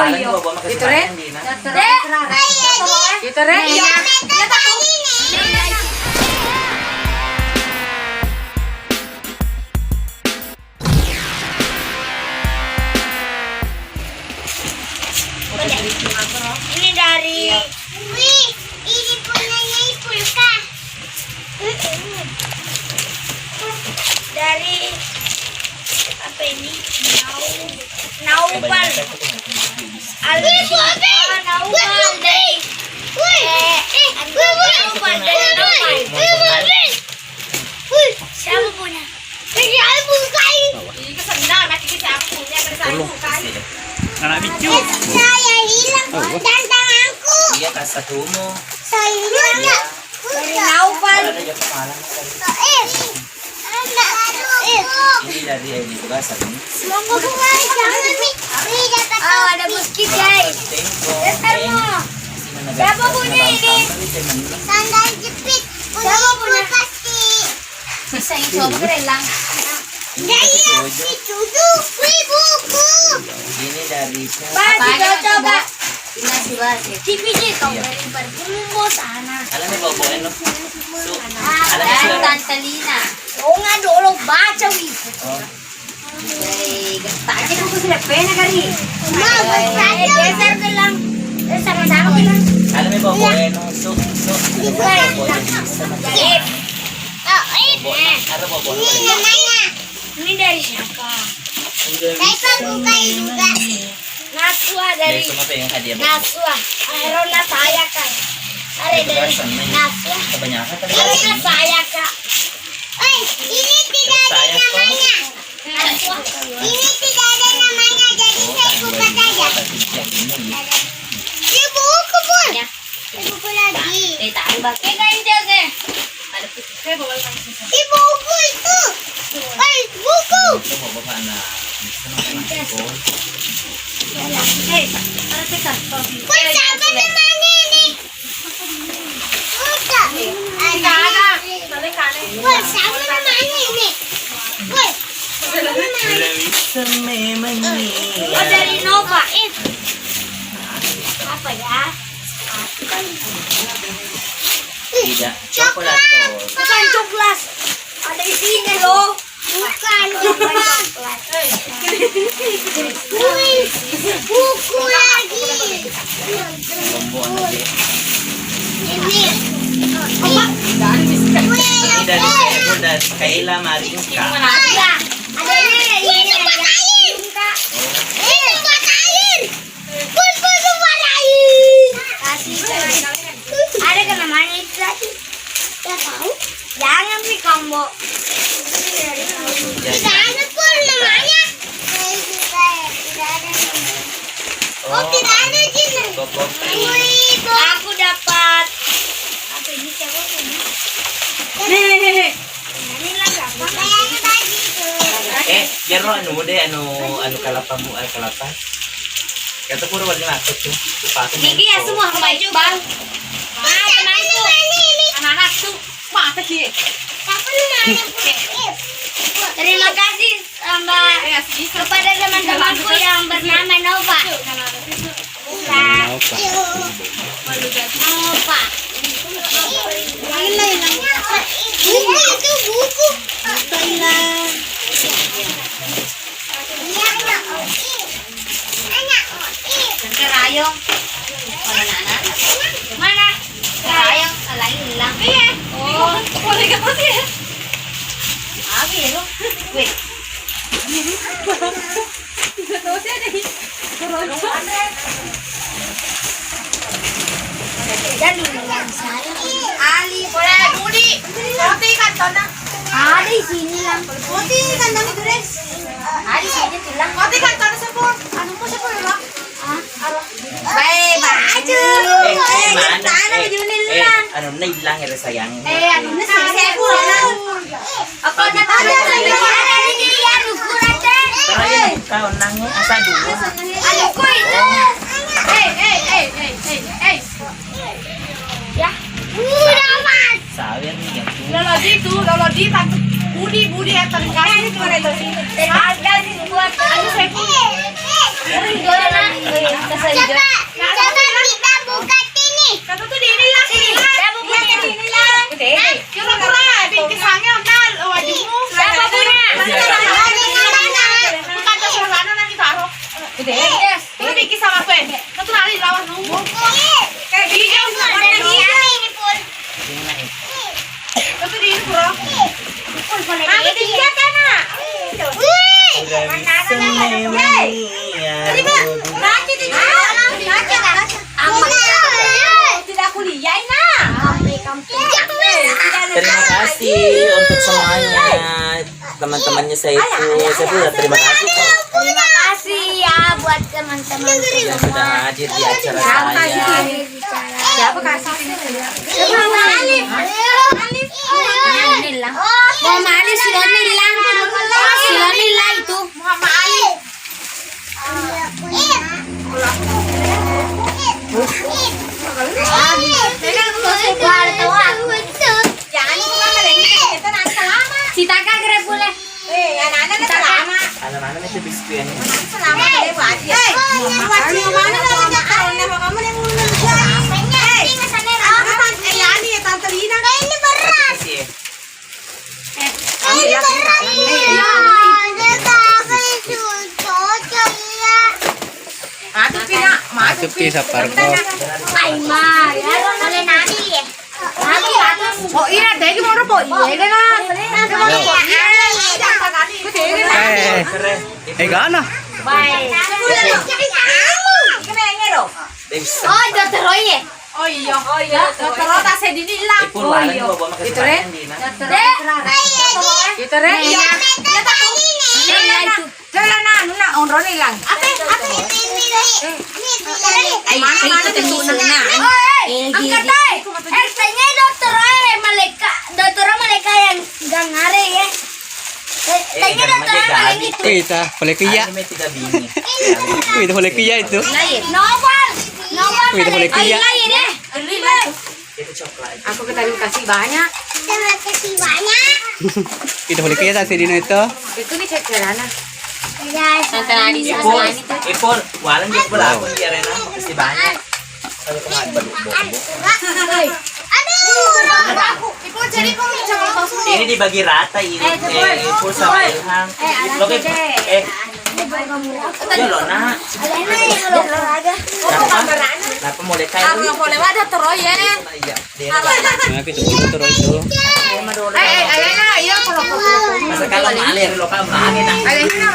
Itu re. Itu re. Ini dari wih, ini punyanya Ipulka. Dari apa ini? Naupal. Naupal dari siapa punya? Dari Ipulka. Ini kesenang nanti siapa punya dari Anak bicu. Saya hilang tantanganku. Iya kasih tumu. Saya hilang. Dari Naupal. Ada jam malam. Ini dari ini juga sering. Semoga kembali jangan nih. Ini dapat. Oh, ada bukit guys. Dasar mo. Siapa punya ini? Sandal jepit. Siapa punya pasti? Bisa yang coba keren lang. Iya, itu wih buku. Ini dari Pak, coba. Tipis kau dari berjumbo sana. alam mo ba ano? Alam mo Tante Lina. Oh, nga dulu baca wih. Tanya ko sila pena kari. Ma, dasar ka lang. Sama-sama ka lang. Alam mo ba ano? So. Ano ba ba? Ini namanya. Ini dari siapa? Saya pakai juga. Naswa dari Dari apa yang hadiah? Naswa. Arona saya kan. Ada dari Naswa. Kebanyakan tadi. Arona saya kak. Ini tidak ada namanya. Naswa. Ini tidak ada namanya, jadi saya buka saja. Ini buku pun. Ini buku lagi. Pegang jaga. Ini buku itu. Buku. Ito mo ba na? Woi, siapa namanya ini? Buka. Woi, siapa namanya ini? Woi. Oh, dari Nova. Apa ya? Tidak. Coklat to. Bukan coklat. Ada di sini loh. Bukan coklat. Wih, buku lagi. Rombongan lagi. Ini. Ini dari Kayla Marinka. Ada. Ini tempat air. Ini tempat air. Pun tempat air. Ada kan namanya itu tadi? Tidak tahu. Jangan sih kamu. Tidak ada pun namanya. Oh, tidak ada sini. Aku dapat. Apa ini siapa punya? Ini lah berapa? Saya bagi tuh. Biar ano mo deh, ano kalapa mo, kalapa. Kata puro wala masuk tuh. Ini ya semua baju baru. Temanku. Anak-anak tuh mata sih. Siapa namanya? Terima kasih kepada teman-temanku yang bernama Nova. Nova. Buku itu buku. Kerayong. Mana? Kerayong lain hilang. Iya. Oh, boleh ke pasti ya? Abi ya lo. Wait. Dan yang saya Ali, boleh Budi. Roti kantongnya. ada di sini lang. Roti kantongnya itu deh. Ada di sini bilang. Roti kantongnya sepuluh. Anu mo sepuluh lo. Bye, baju. Mana? Ano na ilang ere sayang. Ano na saya pulang. Apa na tayo sa Ada di sini ya ukuran deh. Tara yung kaon lang asa dua. Ano ko itu? Ya. Udah mas. Sawer nih yang tuh. Lolodi tante Budi yang terkasih kemarin itu. Ada di buat anu saya. Jualan Diki sama aku ya. Satu kali lawan nunggu. Kayak hijau sama lagi. Sini na eh. Satu di ini bro. Mami tiga kan nak? Udah bisa Nanti tiga. Tidak kuliah nak. Terima kasih untuk semuanya teman-temannya Saiful. Saiful terima kasih kok Terima kasih ya buat teman-teman yang sudah hadir di acara saya. Siapa kasih ini? Mama Alif. Nilang. Mama Alif sila nilang. Sila nila itu. Muhammad Ali. Jangan lupa kalian kita nanti selama. Si Taka kere boleh. Anak-anak selama. Anak-anak itu biskuit ini. Selama kalian buat dia. Wajib mana dah kalau nama kamu yang ngulur ini ya Tante Lina. Ini berat. Kasih. Ini berat. Masuk pina, Masuk ki sa parko. Ay, ma. Yaro na rin nani eh. Nani, atas. Oh iya, dahil mo po. Iya na. Eh, Keren. eh gana. Bye. Davis. Oh, Dr. Roy eh. Oh iya. Terus tas dini lang. Ipul wala ko ba makasalanan din na. Ito rin. Jalan na, ano na, onro nilang. Mana di sana. Ang katay. Tanya Dr. Roy maleka. Dr. Roy maleka yang gangare eh. Tanya Dr. Roy maleka itu. Kita, boleh kuya. Anime tidak bini. Kita boleh kuya itu. Novan. Novan Wait, boleh kuya. lain eh. Itu coklat. Aku kita kasih banyak. Terima kasih banyak. Kita boleh kuya sa dino ito. Itu nih cek kerana. Guys, Ipul, Ipul, walang yung pula ako di arena. Makasih banyak. Sabi ko nga, baluk-baluk. aduh. Ikaw jadi kau minta sama kau Ini dibagi rata ini. Ipul sama Ilham. Loke, Jolo na. Alena yang olahraga. Napa mulai kayo? Aku nggak boleh wadah terus ya. Mga kita turo ito. Ayo na, iya kalau Masa kalau maalir, lo ka maangin na. Ayo na.